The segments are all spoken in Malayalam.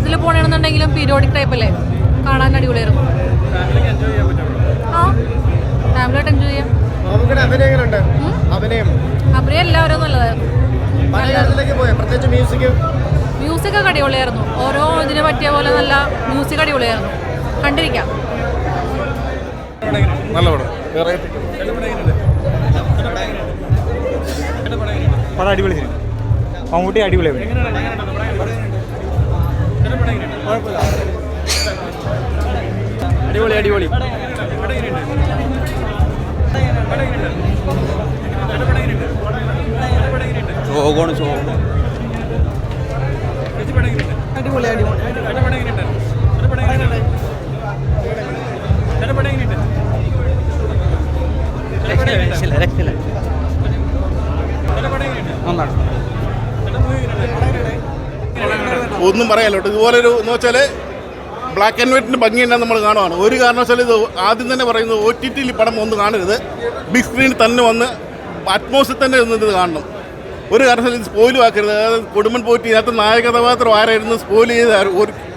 ബസ്സിൽ പോകണമെന്നുണ്ടെങ്കിലും പീരിയോഡിക് ടൈപ്പ് അല്ലേ, കാണാൻ അടിപൊളിയായിരുന്നു. ആ ഫാമിലിയായിട്ട് എൻജോയ് ചെയ്യാം. അഭിനയം എല്ലാവരും നല്ലതായിരുന്നു. മ്യൂസിക് ഒക്കെ അടിപൊളിയായിരുന്നു. ഓരോ ഇതിന് പറ്റിയ പോലെ നല്ല മ്യൂസിക് അടിപൊളിയായിരുന്നു. കണ്ടിരിക്കാം. നല്ല പടം. പടം അടിപൊളി. മമ്മൂട്ടി അടിപൊളിയായി. അടിപൊളി അടിപൊളി. ശോകമാണ് ശോകം. അടിപൊളി അടിപൊളി. ഒന്നും പറയാലോ. ഇതുപോലൊരു എന്ന് വെച്ചാൽ ബ്ലാക്ക് ആൻഡ് വൈറ്റിൻ്റെ ഭംഗിയുണ്ടെന്ന് നമ്മൾ കാണുവാണ്. ഒരു കാരണവശാലും ഇത് ആദ്യം തന്നെ പറയുന്നത് OTT പടം ഒന്ന് കാണരുത്, ബിഗ് സ്ക്രീനിൽ തന്നെ വന്ന് അറ്റ്മോസ്ഫിയർ തന്നെ ഇത് കാണണം. ഒരു കാരണവശാലും ഇത് സ്പോയിലും ആക്കരുത്. അതായത് കൊടുമൺ പോറ്റി ഇതിനകത്ത് നായക കഥാപാത്രം ആരായിരുന്നു സ്പോയിൽ ചെയ്ത്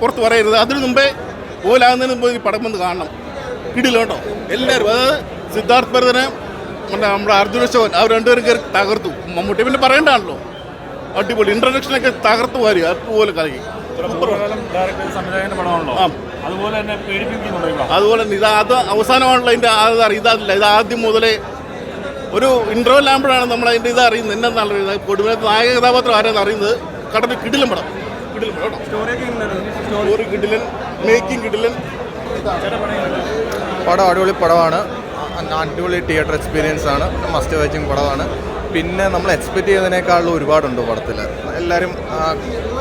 പുറത്ത് പറയരുത്. അതിന് മുമ്പേ സ്പോയിലാകുന്നതിന് മുമ്പ് ഈ പടം വന്ന് കാണണം. കിടിലോ കേട്ടോ എല്ലാവരും. അതായത് സിദ്ധാർത്ഥ് ഭരതനെ നമ്മുടെ അർജുൻ അശോകൻ അവർ രണ്ടുപേരും കയറി തകർത്തു. മമ്മൂട്ടി പിന്നെ പറയേണ്ടതാണല്ലോ, അടിപൊളി. ഇൻട്രൊഡക്ഷനൊക്കെ തകർത്തു വാരി അതുപോലെ കളി. അതുപോലെ തന്നെ അത് അവസാനമാണല്ലോ അതിൻ്റെ ഇതല്ല. ഇത് ആദ്യം മുതലേ ഒരു ഇൻ്റർവെൽ ആകുമ്പോഴാണ് നമ്മൾ അതിൻ്റെ ഇത് അറിയുന്നത്. എന്നാണ് അറിയുന്നത് കൊടുമനത്ത് നായക കഥാപാത്രം ആരെന്ന് അറിയുന്നത്. കടന്ന് കിടിലൻ പടം. കിടിലൻ പടം കേട്ടോ. സ്റ്റോറി കിടിലൻ, മേക്കിംഗ് കിടിലൻ. പടം അടിപൊളി പടമാണ്. അടിപൊളി തിയേറ്റർ എക്സ്പീരിയൻസ് ആണ്. മസ്റ്റ് വാച്ചിങ് പടമാണ്. പിന്നെ നമ്മൾ എക്സ്പെക്റ്റ് ചെയ്തതിനേക്കാളും ഒരുപാടുണ്ട് പടത്തിൽ. എല്ലാവരും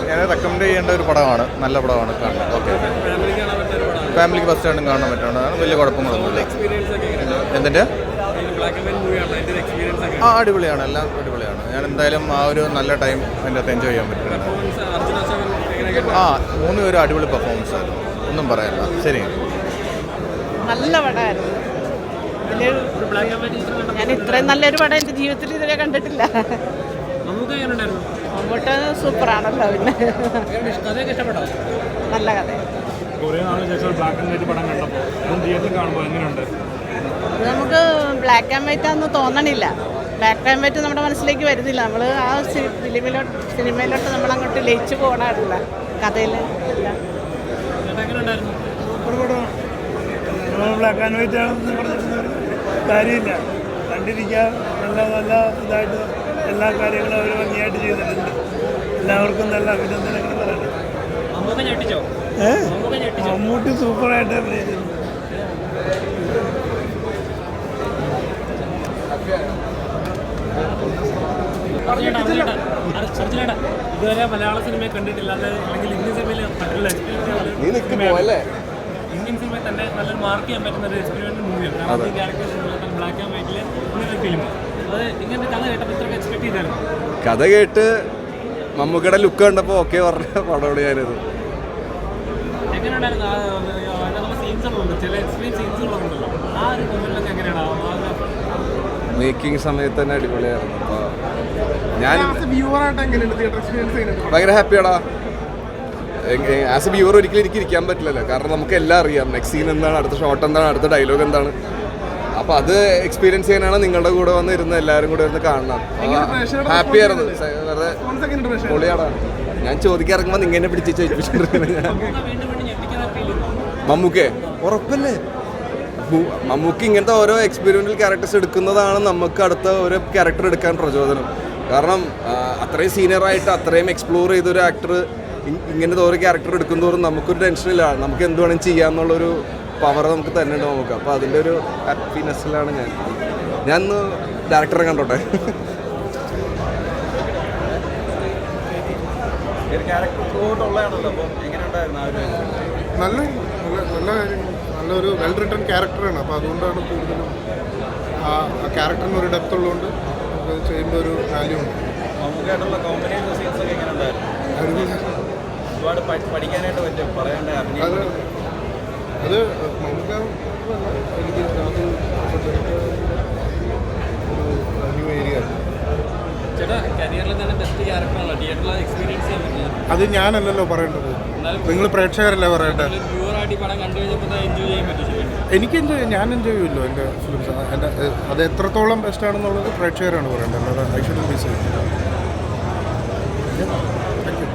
ഞാൻ റെക്കമെൻഡ് ചെയ്യേണ്ട ഒരു പടമാണ്. നല്ല പടമാണ് കാണാൻ. ഓക്കെ, ഫാമിലിക്ക് ഫസ്റ്റ് ആയിട്ടും കാണാൻ പറ്റുന്നതാണ്. വലിയ കുഴപ്പങ്ങളൊന്നുമില്ല. എന്തിൻ്റെ അടിപൊളിയാണ്. എല്ലാം അടിപൊളിയാണ്. ഞാൻ എന്തായാലും ആ ഒരു നല്ല ടൈം അതിൻ്റെ അകത്ത് എൻജോയ് ചെയ്യാൻ പറ്റുന്നുണ്ട്. 3 പേരും അടിപൊളി പെർഫോമൻസ് ആയിരുന്നു. ഒന്നും പറയാനില്ല. ശരി, നല്ല പടമായിരുന്നു. ഞാൻ ഇത്രയും നല്ലൊരു പടം എൻ്റെ ജീവിതത്തിൽ ഇതുവരെ കണ്ടിട്ടില്ല. മമ്മൂട്ടി സൂപ്പറാണല്ലോ. പിന്നെ നല്ല കഥ. നമുക്ക് ബ്ലാക്ക് ആൻഡ് വൈറ്റ് ആണെന്ന് തോന്നണില്ല. ബ്ലാക്ക് ആൻഡ് വൈറ്റ് നമ്മുടെ മനസ്സിലേക്ക് വരുന്നില്ല. നമ്മൾ ആ സിനിമയിലോട്ട് നമ്മൾ അങ്ങോട്ട് ലയിച്ചു പോകണമല്ല കഥയിൽ. ബ്ലാക്ക് ആൻഡ് വൈറ്റ് ആണെന്ന് പറഞ്ഞിട്ട് കാര്യമില്ല. കണ്ടിരിക്കാൻ നല്ല നല്ല ഇതായിട്ട് എല്ലാ കാര്യങ്ങളും അവർ ഭംഗിയായിട്ട് ചെയ്തിട്ടുണ്ട്. എല്ലാവർക്കും നല്ല അഭിനന്ദനങ്ങൾ പറയണം. മമ്മൂട്ടി സൂപ്പറായിട്ട് അഭിനയിച്ചിട്ടുണ്ട്. ഇതുവരെ മലയാള സിനിമയെ കണ്ടിട്ടില്ല, അല്ലെങ്കിൽ ഇന്ത്യൻ സിനിമയിൽ ഇന്ത്യൻ സിനിമയിൽ തന്നെ നല്ലൊരു മാർക്ക് ചെയ്യാൻ പറ്റുന്ന ഒരു എക്സ്പീരിയൻസ് മൂവിയാണ്. കാരണം ക്യാരക്ടേഴ്സ് ബ്ലാക്ക് ആൻഡ് വൈറ്റിൽ ഇങ്ങനൊരു ഫിലിം. അത് ഇങ്ങനത്തെ കഥ കേട്ടപ്പോൾ ഇത്രയൊക്കെ എക്സ്പെക്ട് ചെയ്തായിരുന്നു. കഥ കേട്ട് മമ്മൂക്കയുടെ ലുക്ക് കണ്ടപ്പോൾ ഓക്കെ പറഞ്ഞ പടമാണ് ഞാനത്. എങ്ങനെയുണ്ടായിരുന്നു? സീൻസുകളുണ്ട്, ചില എക്സ്പീരിയൻസ് സീൻസുകളുണ്ടല്ലോ. ആ ഒരു മൊമെന്റിലൊക്കെ എങ്ങനെയാണ്? മേക്കിംഗ് സമയത്ത് തന്നെ അടിപൊളിയായിരുന്നു. അപ്പോൾ ഞാൻ ഭയങ്കര ഹാപ്പിയാടാ. ആസ് എ വ്യൂവർ ഒരിക്കലും എനിക്ക് ഇരിക്കാൻ പറ്റില്ലല്ലോ. കാരണം നമുക്ക് എല്ലാം അറിയാം. നെക്സ്റ്റ് സീൻ എന്താണ്, അടുത്ത ഷോട്ട് എന്താണ്, അടുത്ത ഡയലോഗ് എന്താണ്. അപ്പോൾ അത് എക്സ്പീരിയൻസ് ചെയ്യാനാണ് നിങ്ങളുടെ കൂടെ വന്ന് ഇരുന്ന് എല്ലാവരും കൂടെ ഇരുന്ന് കാണണം. ഹാപ്പി ആയിരുന്നു. വെറുതെ പൊളിയാടാ. ഞാൻ ചോദിക്കാറുമ്പോൾ ഇങ്ങനെ പിടിച്ച് ചോദിപ്പിച്ചിട്ടുണ്ട്. ഞാൻ മമ്മൂക്കെ ഉറപ്പല്ലേ. മമ്മൂക്ക് ഇങ്ങനത്തെ ഓരോ എക്സ്പീരിമെൻ്റൽ ക്യാരക്ടേഴ്സ് എടുക്കുന്നതാണ് നമുക്ക് അടുത്ത ഒരു ക്യാരക്ടർ എടുക്കാൻ പ്രചോദനം. കാരണം അത്രയും സീനിയറായിട്ട് അത്രയും എക്സ്പ്ലോർ ചെയ്തൊരു ആക്ടർ ഇങ്ങനത്തെ ഓരോ ക്യാരക്ടർ എടുക്കുന്നതോറും നമുക്കൊരു ടെൻഷനില്ല. നമുക്ക് എന്ത് വേണമെങ്കിൽ ചെയ്യാമെന്നുള്ളൊരു പവർ നമുക്ക് തന്നെ ഉണ്ട് നമുക്ക്. അപ്പോൾ അതിൻ്റെ ഒരു ഹാപ്പിനെസ്സിലാണ് ഞാൻ ഇന്ന് ഡയറക്ടറെ കണ്ടോട്ടെ. നല്ല നല്ല നല്ലൊരു വെൽ റിട്ടൺ ക്യാരക്ടറാണ്. അപ്പോൾ അതുകൊണ്ടാണ് കൂടുതലും ആ ക്യാരക്ടറിന് ഒരു ഡെപ്ത് ഉള്ളതുകൊണ്ട് നമുക്ക് ചെയ്യുമ്പോൾ ഒരു വാല്യൂ ഉണ്ട്. അത് നമുക്ക് എനിക്ക് ന്യൂ ഏരിയ ചേട്ടാ കരിയറിൽ തന്നെ ബെസ്റ്റ് ക്യാരക്ടറാണല്ലോ. തിയേറ്ററിൽ എക്സ്പീരിയൻസ് ചെയ്യാൻ പറ്റില്ല. അത് ഞാനല്ലല്ലോ പറയേണ്ടത്, നിങ്ങൾ പ്രേക്ഷകരല്ലേ പറയേണ്ടത്. എനിക്ക് ഞാൻ എൻജോയ് ചെയ്യുമല്ലോ എൻ്റെ ഫിലിംസ്. അത് എത്രത്തോളം ബെസ്റ്റാണെന്നുള്ളത് പ്രേക്ഷകരാണ് പറയേണ്ടത്, അല്ലാതെ I shouldn't B say. Thank you.